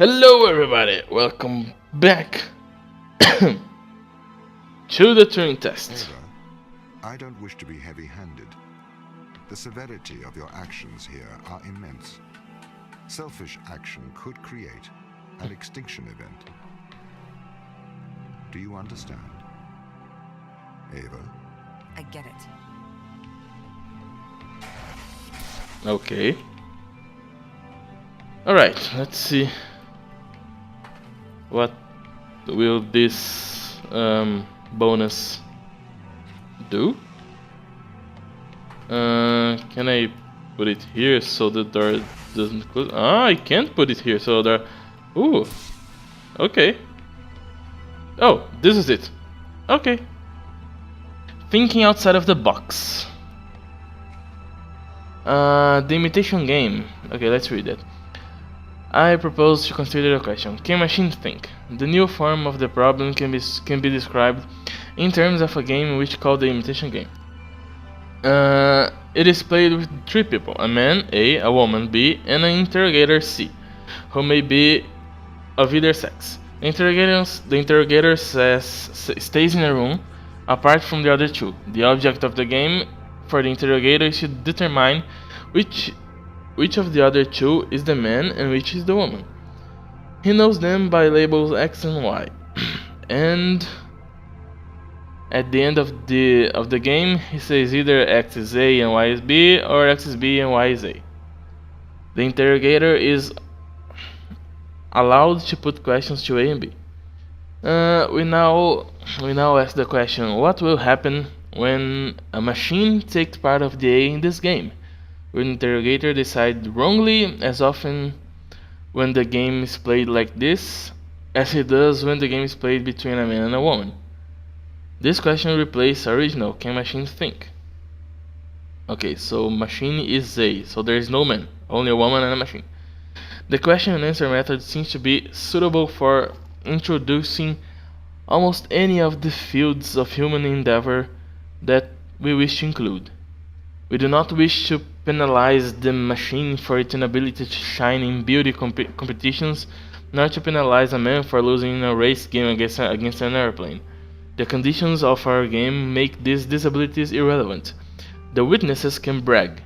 Hello everybody, welcome back to the Turing test. However, I don't wish to be heavy-handed. The severity of your actions here are immense. Selfish action could create an extinction event. Do you understand? Ava? I get it. Okay. Alright, let's see. What will this bonus do? Can I put it here so the door doesn't close? Ah, I can't put it here so there. Ooh. Okay. Oh, this is it. Okay. Thinking outside of the box. The imitation game. Okay, let's read it. I propose to consider a question. Can machines think? The new form of the problem can be described in terms of a game which called the imitation game. It is played with three people: a man A, a woman B, and an interrogator C, who may be of either sex. The interrogator stays in a room apart from the other two. The object of the game for the interrogator is to determine which of the other two is the man and which is the woman. He knows them by labels X and Y, and at the end of the game, he says either X is A and Y is B, or X is B and Y is A. The interrogator is allowed to put questions to A and B. We now ask the question: what will happen when a machine takes part of the A in this game? Will the interrogator decide wrongly as often when the game is played like this as he does when the game is played between a man and a woman? This question replaces original Can machines think? Okay, so machine is A, so there is no man, only a woman and a machine. The question and answer method seems to be suitable for introducing almost any of the fields of human endeavor that we wish to include. We do not wish to penalize the machine for its inability to shine in beauty competitions, nor to penalize a man for losing in a race game against an airplane. The conditions of our game make these disabilities irrelevant. The witnesses can brag,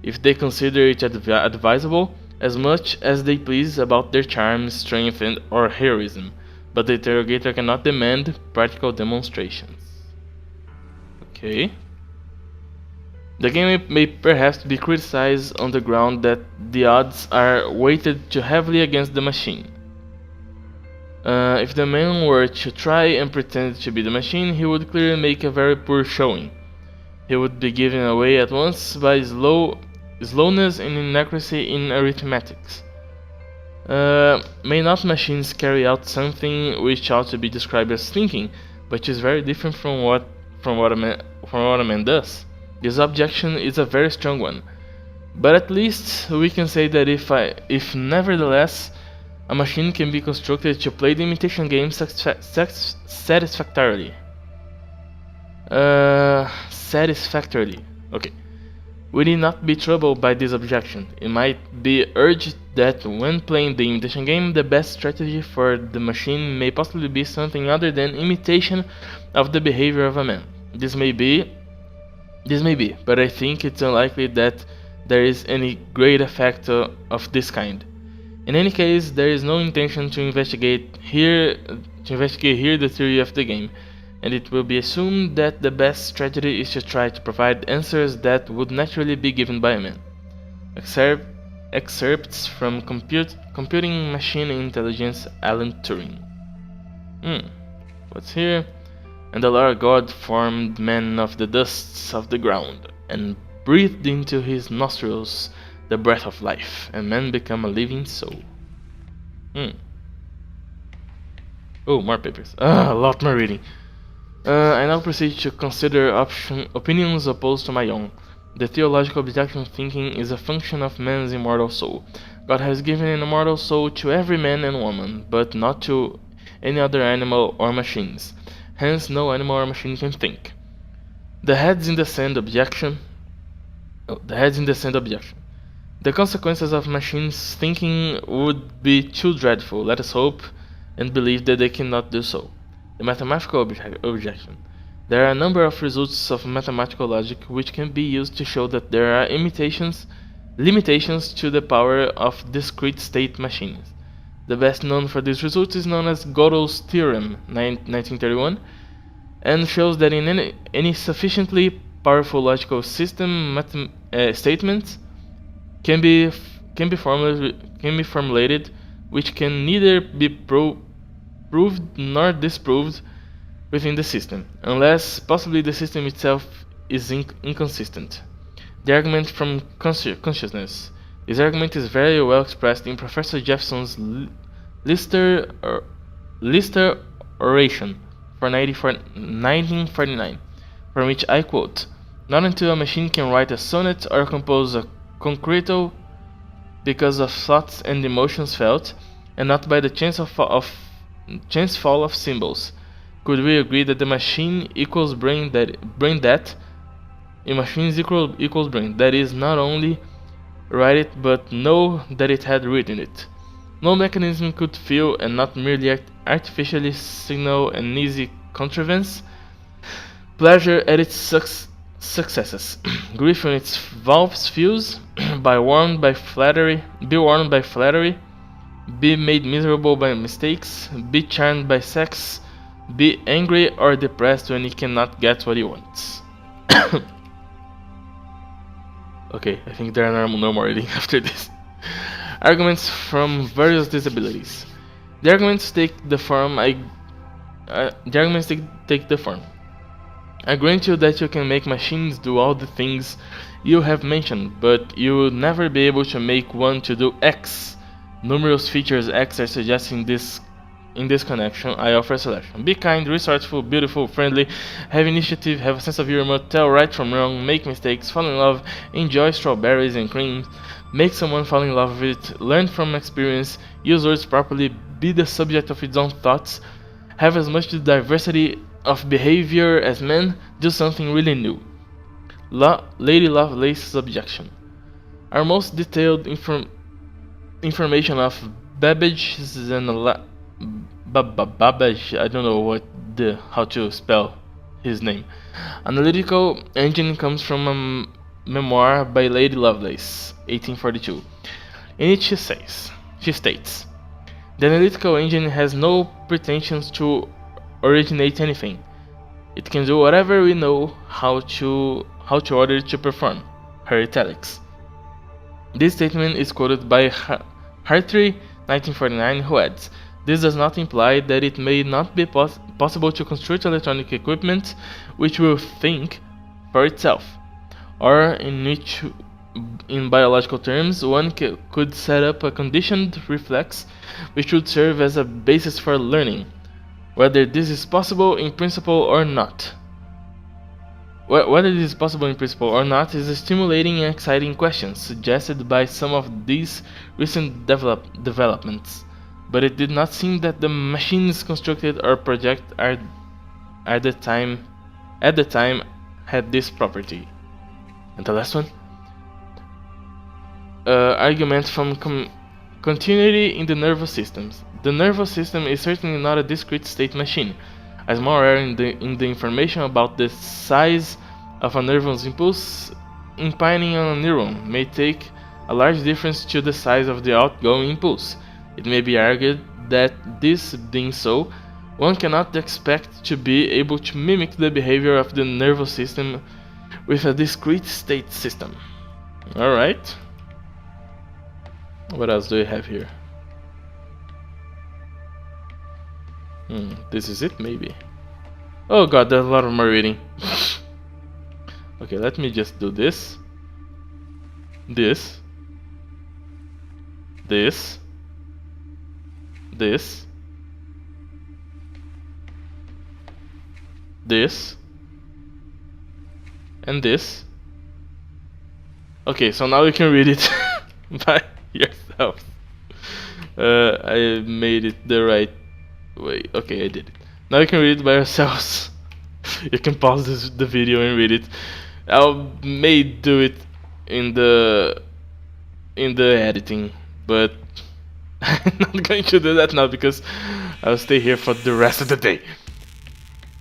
if they consider it advisable, as much as they please about their charm, strength, or heroism, but the interrogator cannot demand practical demonstrations. Okay. The game may perhaps be criticized on the ground that the odds are weighted too heavily against the machine. If the man were to try and pretend to be the machine, he would clearly make a very poor showing. He would be given away at once by slowness and inaccuracy in arithmetics. May not machines carry out something which ought to be described as thinking, but is very different from what a man does? This objection is a very strong one, but at least we can say that if nevertheless a machine can be constructed to play the imitation game satisfactorily. Okay. We need not be troubled by this objection. It might be urged that when playing the imitation game, the best strategy for the machine may possibly be something other than imitation of the behavior of a man. This may be, but I think it's unlikely that there is any great effect of this kind. In any case, there is no intention to investigate here the theory of the game, and it will be assumed that the best strategy is to try to provide answers that would naturally be given by a man. Excerpts from Computing Machine Intelligence, Alan Turing. What's here? And the Lord God formed man of the dusts of the ground, and breathed into his nostrils the breath of life, and man became a living soul. Oh, more papers. A lot more reading. I now proceed to consider opinions opposed to my own. The theological objection thinking is a function of man's immortal soul. God has given an immortal soul to every man and woman, but not to any other animal or machines. Hence, no animal or machine can think. The heads in the sand objection. The consequences of machines thinking would be too dreadful. Let us hope and believe that they cannot do so. The mathematical objection. There are a number of results of mathematical logic which can be used to show that there are limitations to the power of discrete state machines. The best known for this result is known as Gödel's theorem, 1931, and shows that in any sufficiently powerful logical system, statements can be formulated which can neither be proved nor disproved within the system, unless possibly the system itself is inconsistent. The argument from consciousness. This argument is very well expressed in Professor Jefferson's Lister oration for 1949, from which I quote, "Not until a machine can write a sonnet or compose a concreto because of thoughts and emotions felt, and not by the chance fall of symbols, could we agree that the machine equals brain that a machine equals brain, that is, not only write it but know that it had written it. No mechanism could feel and not merely artificially signal an easy contrivance, pleasure at its successes, grief when its valves fuse, be warmed by flattery, be made miserable by mistakes, be charmed by sex, be angry or depressed when he cannot get what he wants." Okay, I think there are no more reading after this. Arguments from various disabilities. The arguments take the form. I grant you that you can make machines do all the things you have mentioned, but you will never be able to make one to do X. Numerous features X are suggesting this. In this connection, I offer a selection. Be kind, resourceful, beautiful, friendly, have initiative, have a sense of humor, tell right from wrong, make mistakes, fall in love, enjoy strawberries and cream, make someone fall in love with it, learn from experience, use words properly, be the subject of its own thoughts, have as much diversity of behavior as men, do something really new. Lady Lovelace's objection. Our most detailed information of Babbage's and Babbage, I don't know how to spell his name. Analytical engine comes from a memoir by Lady Lovelace, 1842. In it she states, "The analytical engine has no pretensions to originate anything. It can do whatever we know how to order it to perform." Her italics. This statement is quoted by Hartree, 1949, who adds, "This does not imply that it may not be possible to construct electronic equipment which will think for itself, or in which, in biological terms, one could set up a conditioned reflex which would serve as a basis for learning, whether this is possible in principle or not. Whether this is possible in principle or not is a stimulating and exciting question suggested by some of these recent developments. But it did not seem that the machines constructed or projected at the time had this property." And the last one, argument from continuity in the nervous systems. The nervous system is certainly not a discrete state machine. A small error in the information about the size of a nervous impulse impinging on a neuron may make a large difference to the size of the outgoing impulse. It may be argued that, this being so, one cannot expect to be able to mimic the behavior of the nervous system with a discrete state system. Alright. What else do we have here? This is it, maybe. Oh god, there's a lot of more reading. Okay, let me just do this. This. And this. Okay, so now you can read it by yourself. I made it the right way. Okay, I did it. Now you can read it by yourselves. You can pause the video and read it. I may do it in the in the editing, but I'm not going to do that now because I'll stay here for the rest of the day.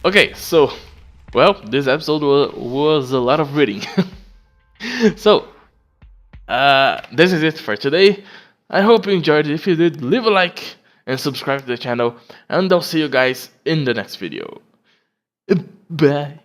Okay, so, well, this episode was a lot of reading. So, this is it for today. I hope you enjoyed it. If you did, leave a like and subscribe to the channel, and I'll see you guys in the next video. Bye.